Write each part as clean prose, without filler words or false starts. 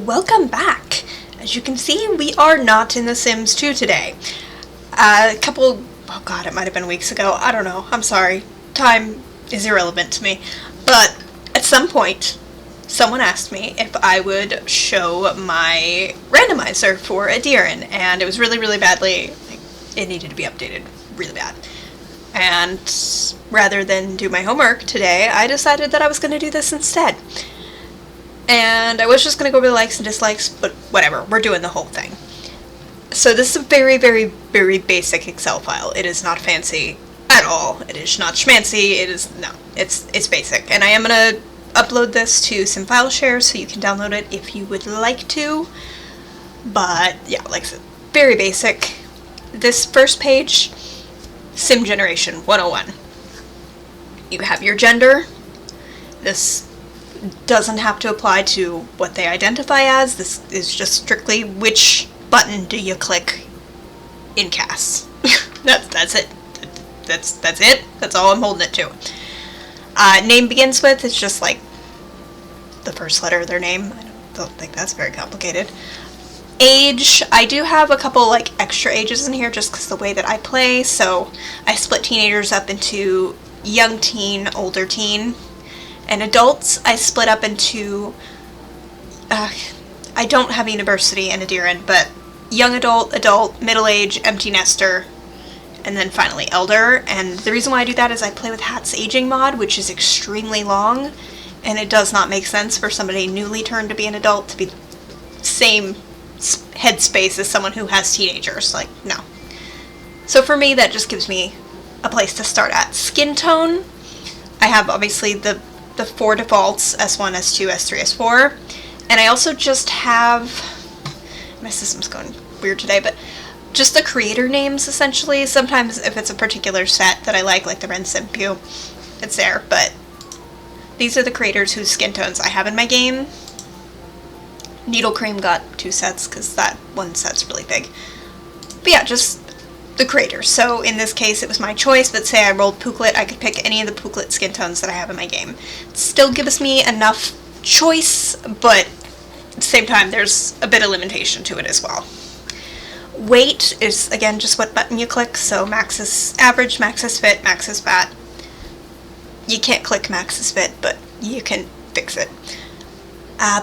welcome back. As you can see, we are not in The Sims 2 today. Oh god, it might have been weeks ago. I don't know. I'm sorry. Time is irrelevant to me. But at some point, someone asked me if I would show my randomizer for Adirin, and it was really badly, it needed to be updated really bad. And rather than do my homework today, I decided that I was going to do this instead. And I was just going to go over the likes and dislikes, but whatever, we're doing the whole thing. So this is a very basic Excel file. It is not fancy at all. It is not schmancy. It's basic. And I am going to upload this to some file share so you can download it if you would like to. But yeah, like I said, very basic. This first page, Sim Generation 101. You have your gender. This doesn't have to apply to what they identify as. This is just strictly which button do you click in CAS. That's it. That's it. That's all I'm holding it to. Name begins with, it's just like the first letter of their name. I don't think that's very complicated. Age, I do have a couple like extra ages in here just because the way that I play, so I split teenagers up into young teen, older teen, and adults I split up into, I don't have university and Adirin, but young adult, adult, middle age, empty nester, and then finally elder. And the reason why I do that is I play with Hat's aging mod, which is extremely long, and it does not make sense for somebody newly turned to be an adult to be same headspace as someone who has teenagers. Like, no. So for me, that just gives me a place to start at. Skin tone, I have obviously the 4 defaults, S1, S2, S3, S4, and I also just have, my system's going weird today, but just the creator names, essentially. Sometimes if it's a particular set that I like the Ren Simpu, it's there, but these are the creators whose skin tones I have in my game. Needle Cream got 2 sets, because that one set's really big. But yeah, just the creators. So in this case, it was my choice, but say I rolled Pooklet, I could pick any of the Pooklet skin tones that I have in my game. It still gives me enough choice, but at the same time, there's a bit of limitation to it as well. Weight is, again, just what button you click, so max is average, max is fit, max is fat. You can't click max is fit, but you can fix it.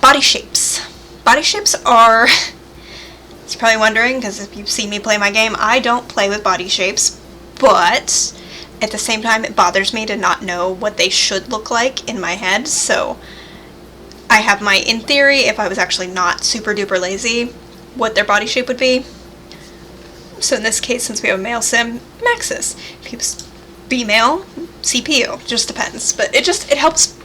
Body shapes. Body shapes are, you're probably wondering, because if you've seen me play my game, I don't play with body shapes, but at the same time, it bothers me to not know what they should look like in my head, so I have my, in theory, if I was actually not super duper lazy, what their body shape would be. So in this case, since we have a male sim, Maxis. If he was female, CPU. Just depends. But it helps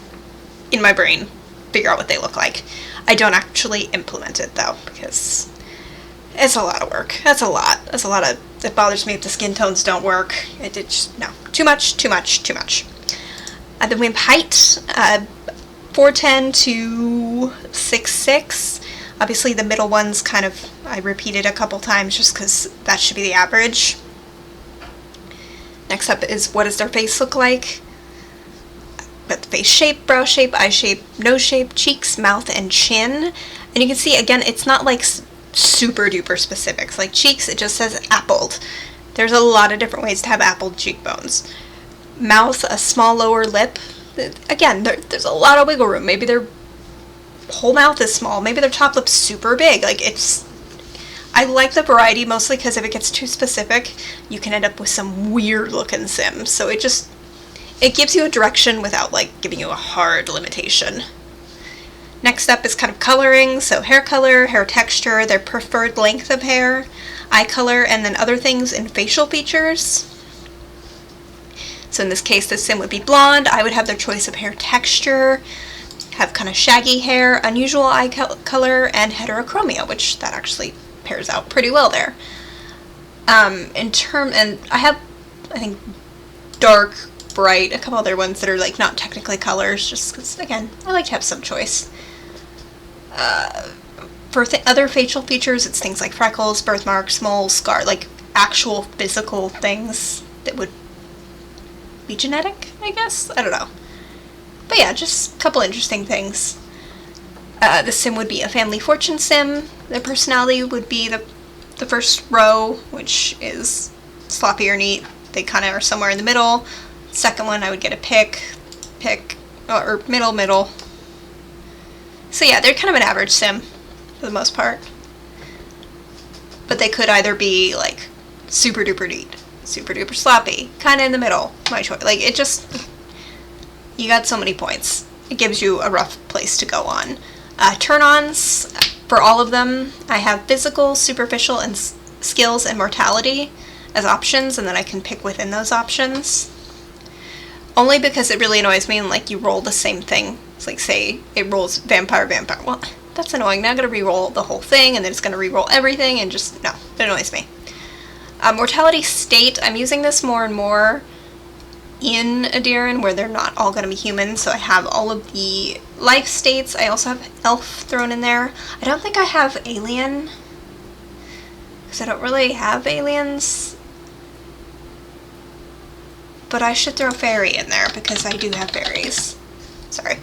in my brain figure out what they look like. I don't actually implement it though, because it's a lot of work. That's a lot. It bothers me if the skin tones don't work. It just, no. Too much. Then we have height, 4'10" to 6'6". Obviously the middle one's kind of, I repeated a couple times just because that should be the average. Next up is, what does their face look like? Got the face shape, brow shape, eye shape, nose shape, cheeks, mouth, and chin. And you can see, again, it's not like super duper specifics. Like cheeks, it just says appled. There's a lot of different ways to have appled cheekbones. Mouth, a small lower lip. Again, there's a lot of wiggle room. Maybe their whole mouth is small. Maybe their top lip's super big. I like the variety mostly because if it gets too specific, you can end up with some weird looking Sims. So it gives you a direction without giving you a hard limitation. Next up is kind of coloring, so hair color, hair texture, their preferred length of hair, eye color, and then other things in facial features. So in this case, the Sim would be blonde. I would have their choice of hair texture, have kind of shaggy hair, unusual eye color, and heterochromia, which that actually pairs out pretty well there. And I have, I think, dark, bright, a couple other ones that are not technically colors, just because, again, I like to have some choice. For other facial features, it's things like freckles, birthmarks, moles, scar, actual physical things that would be genetic, I guess? I don't know. But yeah, just a couple interesting things. The sim would be a family fortune sim. The personality would be the first row, which is sloppy or neat. They kind of are somewhere in the middle. Second one, I would get a pick, or middle. So yeah, they're kind of an average sim for the most part. But they could either be like super duper neat, super duper sloppy, kind of in the middle, my choice. Like, it just, you got so many points. It gives you a rough place to go on. Turn-ons, for all of them, I have physical, superficial, and skills and mortality as options, and then I can pick within those options. Only because it really annoys me, and like, you roll the same thing. It's like, say, it rolls vampire. Well, that's annoying. Now I'm going to re-roll the whole thing, and then it's going to re-roll everything, and just, no, it annoys me. Mortality state, I'm using this more and more in Adiran, where they're not all going to be human, so I have all of the life states. I also have elf thrown in there. I don't think I have alien, because I don't really have aliens, but I should throw fairy in there, because I do have fairies. Sorry.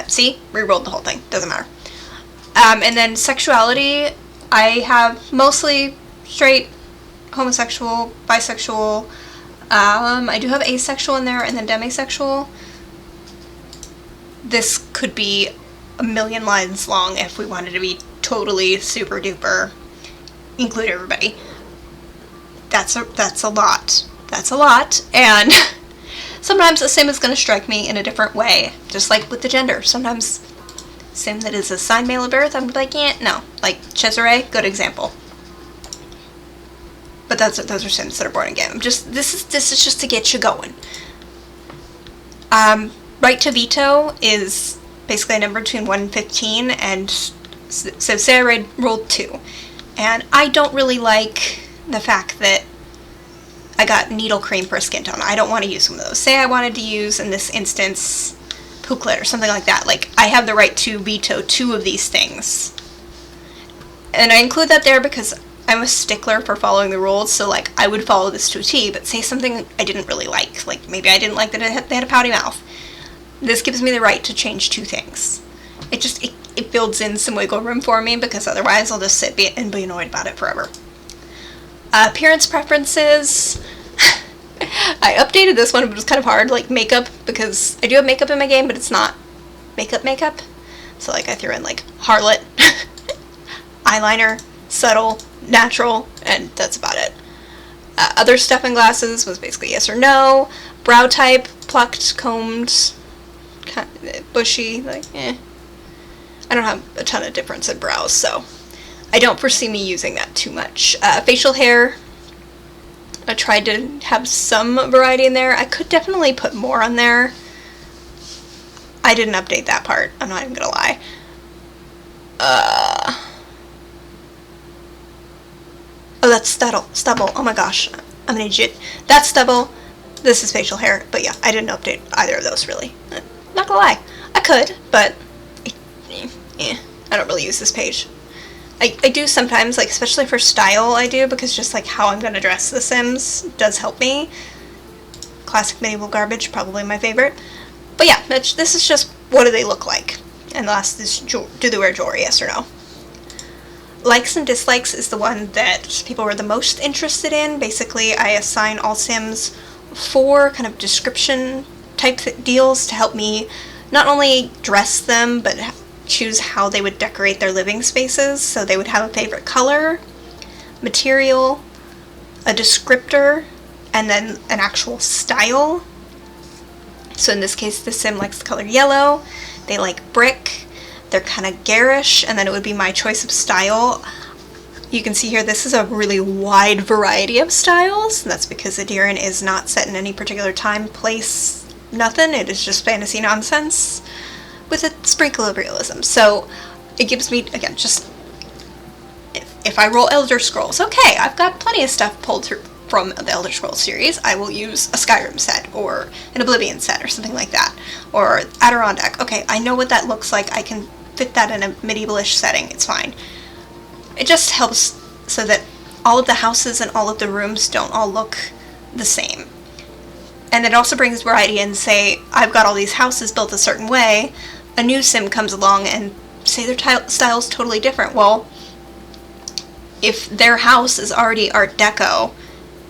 See? Rerolled the whole thing. Doesn't matter. And then sexuality, I have mostly straight, homosexual, bisexual. I do have asexual in there, and then demisexual. This could be a million lines long if we wanted to be totally super duper, include everybody. That's a lot. That's a lot, and sometimes a sim is going to strike me in a different way, just like with the gender. Sometimes sim that is assigned male at birth, I'm like, no. Like Cesare, good example. But those are sims that are born again. This is just to get you going. Right to veto is basically a number between 1 and 15, and so say I rolled 2. And I don't really like the fact that I got needle cream for a skin tone. I don't want to use some of those. Say I wanted to use, in this instance, Pooklet or something like that. Like, I have the right to veto 2 of these things. And I include that there because I'm a stickler for following the rules, so like, I would follow this to a T, but say something I didn't really like maybe I didn't like that they had a pouty mouth. This gives me the right to change 2 things. It builds in some wiggle room for me, because otherwise I'll just sit and be annoyed about it forever. Appearance preferences. I updated this one, but it was kind of hard, like makeup, because I do have makeup in my game, but it's not makeup. So like, I threw in like harlot, eyeliner, subtle, natural, and that's about it. Other stuff in glasses was basically yes or no. Brow type, plucked, combed, kind of bushy, like, I don't have a ton of difference in brows, so I don't foresee me using that too much. Facial hair, I tried to have some variety in there. I could definitely put more on there. I didn't update that part, I'm not even gonna lie. Oh, that's stubble. Oh my gosh, I'm an idiot. That's stubble. This is facial hair. But yeah, I didn't update either of those, really. Not gonna lie. I could, but I don't really use this page. I do sometimes, like, especially for style, I do, because just like how I'm gonna dress the Sims does help me. Classic medieval garbage, probably my favorite. But yeah, this is just what do they look like. And the last is do they wear jewelry, yes or no. Likes and dislikes is the one that people were the most interested in. Basically, I assign all Sims 4 kind of description type deals to help me not only dress them, but choose how they would decorate their living spaces. So they would have a favorite color, material, a descriptor, and then an actual style. So in this case, the Sim likes the color yellow. They like brick. They're kind of garish, and then it would be my choice of style. You can see here, this is a really wide variety of styles. That's because Adiran is not set in any particular time, place, nothing. It is just fantasy nonsense with a sprinkle of realism. So it gives me, again, just, if I roll Elder Scrolls, okay, I've got plenty of stuff pulled through from the Elder Scrolls series. I will use a Skyrim set, or an Oblivion set, or something like that. Or Adirondack. Okay, I know what that looks like. I can fit that in a medievalish setting. It's fine. It just helps so that all of the houses and all of the rooms don't all look the same. And it also brings variety in, say, I've got all these houses built a certain way, a new Sim comes along and say their style's totally different. Well, if their house is already Art Deco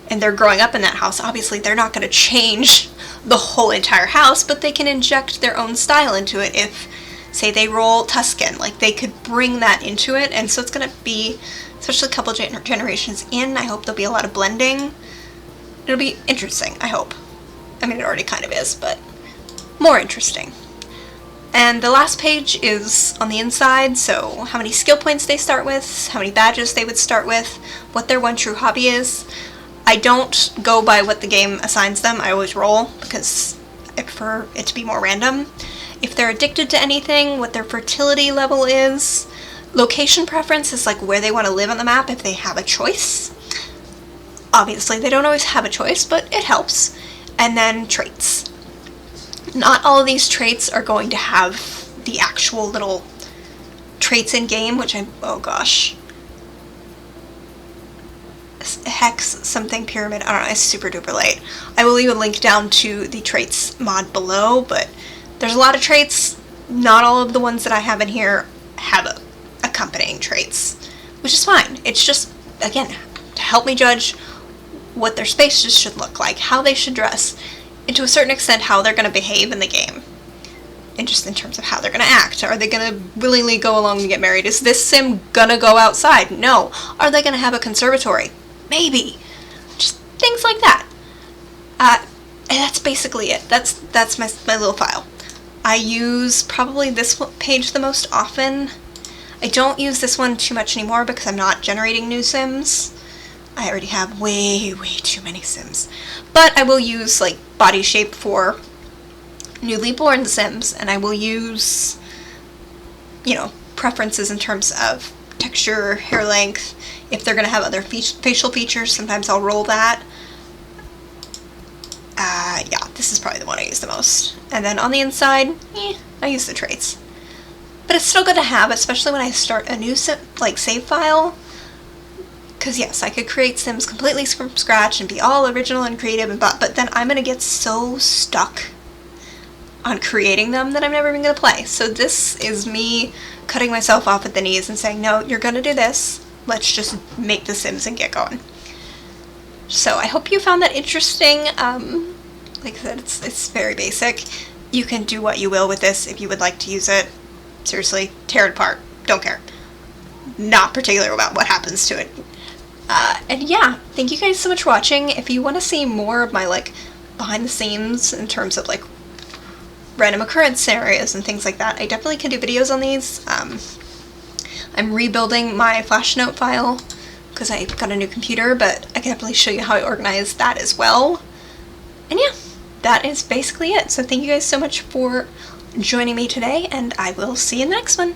and they're growing up in that house, obviously they're not going to change the whole entire house, but they can inject their own style into it. If, say, they roll Tuscan, like, they could bring that into it, and so it's going to be, especially a couple generations in, I hope there'll be a lot of blending. It'll be interesting, I hope. I mean, it already kind of is, but more interesting. And the last page is on the inside, so how many skill points they start with, how many badges they would start with, what their one true hobby is. I don't go by what the game assigns them, I always roll, because I prefer it to be more random. If they're addicted to anything, what their fertility level is. Location preference is like where they want to live on the map if they have a choice. Obviously, they don't always have a choice, but it helps. And then traits. Not all of these traits are going to have the actual little traits in game, which oh gosh. Hex something pyramid, I don't know, it's super duper late. I will leave a link down to the traits mod below, but there's a lot of traits. Not all of the ones that I have in here have accompanying traits, which is fine. It's just, again, to help me judge what their spaces should look like, how they should dress, and to a certain extent how they're going to behave in the game. And just in terms of how they're going to act. Are they going to willingly go along and get married? Is this sim going to go outside? No. Are they going to have a conservatory? Maybe. Just things like that. And that's basically it. That's my little file. I use probably this page the most often. I don't use this one too much anymore because I'm not generating new sims. I already have way too many sims. But I will use like body shape for newly born sims, and I will use, you know, preferences in terms of texture, hair length. If they're going to have other facial features, sometimes I'll roll that. Yeah, this is probably the one I use the most. And then on the inside, I use the traits. But it's still good to have, especially when I start a new sim, like save file. Because yes, I could create sims completely from scratch and be all original and creative, and but then I'm going to get so stuck on creating them that I'm never even going to play. So this is me cutting myself off at the knees and saying, no, you're going to do this. Let's just make the sims and get going. So I hope you found that interesting. Like I said, it's very basic. You can do what you will with this if you would like to use it. Seriously, tear it apart. Don't care. Not particular about what happens to it. And yeah, thank you guys so much for watching. If you want to see more of my like behind the scenes in terms of like random occurrence scenarios and things like that, I definitely can do videos on these. I'm rebuilding my Flash Note file because I got a new computer, but I can definitely show you how I organize that as well. And yeah, that is basically it. So thank you guys so much for joining me today, and I will see you in the next one.